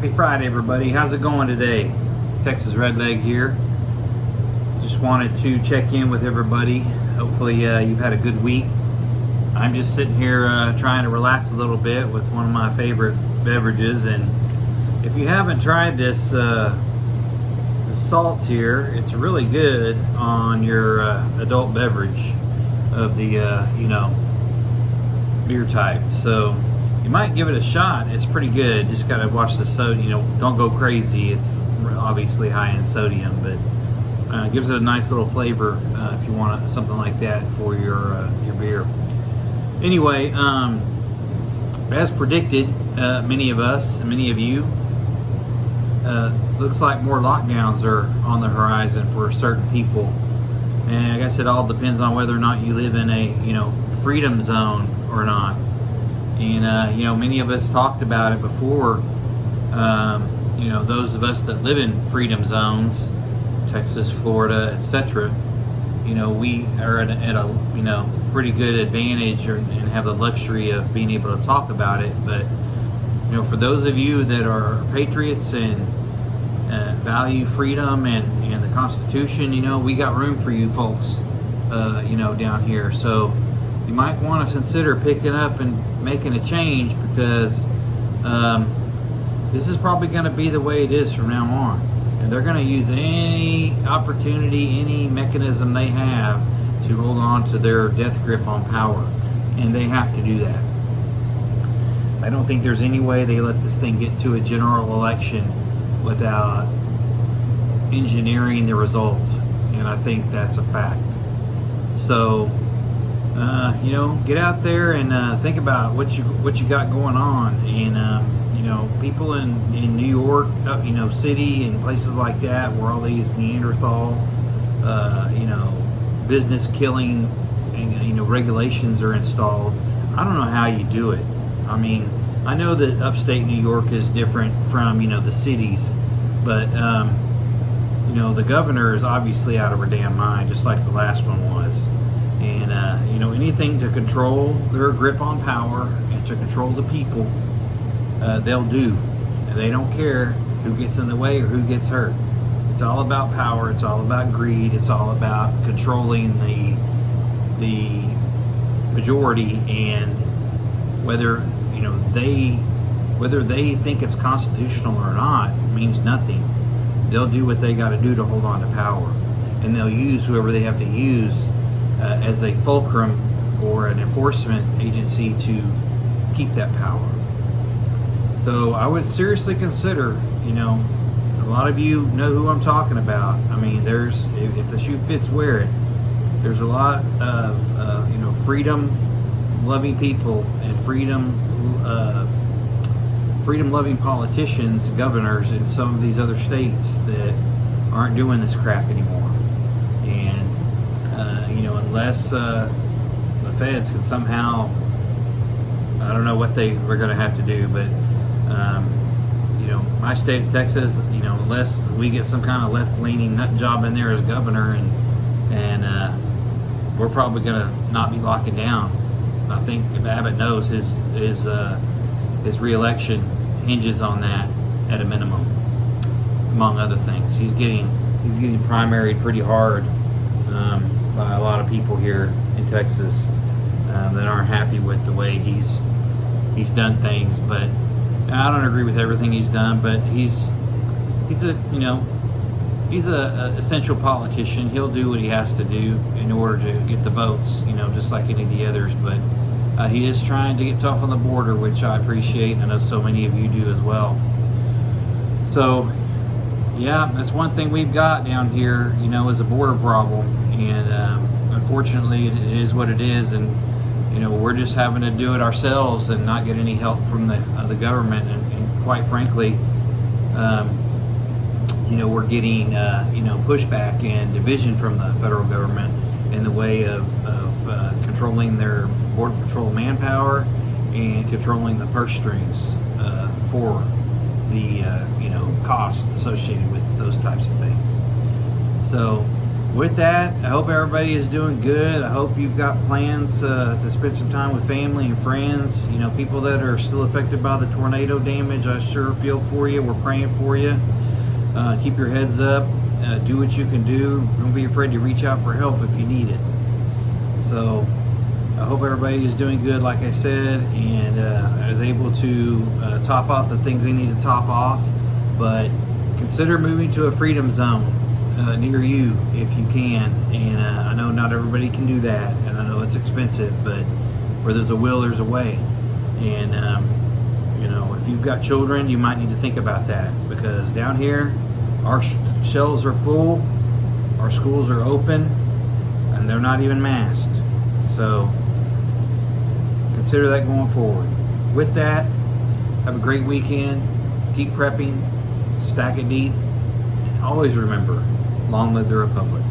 Happy Friday, everybody. How's it going today? Texas Redleg here. Just wanted to check in with everybody. Hopefully you've had a good week. I'm just sitting here trying to relax a little bit with one of my favorite beverages. And if you haven't tried this salt here, it's really good on your adult beverage of the beer type. So you might give it a shot. It's pretty good. Just gotta watch the soda. Don't go crazy. It's obviously high in sodium, but gives it a nice little flavor if you want something like that for your beer. Anyway, as predicted, many of us and many of you, looks like more lockdowns are on the horizon for certain people. And I guess it all depends on whether or not you live in a freedom zone or not. And many of us talked about it before. Those of us that live in freedom zones, Texas, Florida, etc. We are at a pretty good advantage and have the luxury of being able to talk about it. But for those of you that are patriots and value freedom and the Constitution, we got room for you folks, down here. So you might want to consider picking up and making a change, because this is probably going to be the way it is from now on. And they're going to use any opportunity, any mechanism they have to hold on to their death grip on power. And they have to do that. I don't think there's any way they let this thing get to a general election without engineering the result. And I think that's a fact. So, get out there and think about what you got going on. And, people in New York, city and places like that, where all these Neanderthal, business killing and, regulations are installed. I don't know how you do it. I mean, I know that upstate New York is different from, the cities, but, the governor is obviously out of her damn mind, just like the last one was. And, anything to control their grip on power and to control the people, they'll do. And they don't care who gets in the way or who gets hurt. It's all about power. It's all about greed. It's all about controlling the majority, and whether they think it's constitutional or not means nothing. They'll do what they got to do to hold on to power, and they'll use whoever they have to use as a fulcrum or an enforcement agency to keep that power. So I would seriously consider, a lot of you know who I'm talking about. I mean, if the shoe fits, wear it. There's a lot of freedom-loving people and freedom-loving politicians, governors in some of these other states that aren't doing this crap anymore. And unless the feds can somehow, I don't know what they were going to have to do, but my state of Texas, unless we get some kind of left-leaning nut job in there as governor, and we're probably going to not be locking down. I think if Abbott knows his re-election hinges on that at a minimum, among other things. He's getting primaried pretty hard by a lot of people here in Texas that aren't happy with the way he's done things. But I don't agree with everything he's done, but he's a essential politician. He'll do what he has to do in order to get the votes, just like any of the others. But he is trying to get tough on the border, which I appreciate, and I know so many of you do as well. So, yeah, that's one thing we've got down here, is a border problem. And unfortunately, it is what it is. And we're just having to do it ourselves and not get any help from the government. And quite frankly, we're getting pushback and division from the federal government in the way of controlling their border patrol manpower and controlling the purse strings for the costs associated with those types of things. So with that, I hope everybody is doing good. I hope you've got plans to spend some time with family and friends. You know, people that are still affected by the tornado damage, I sure feel for you. We're praying for you. Keep your heads up. Do what you can do. Don't be afraid to reach out for help if you need it. So I hope everybody is doing good, like I said, and is able to top off the things they need to top off. But consider moving to a freedom zone near you if you can. And I know not everybody can do that, and I know it's expensive, but where there's a will, there's a way. And you know, if you've got children, you might need to think about that, because down here our shelves are full, our schools are open, and they're not even masked. So consider that going forward. With that, have a great weekend. Keep prepping, stack it deep, and always remember, long live the Republic.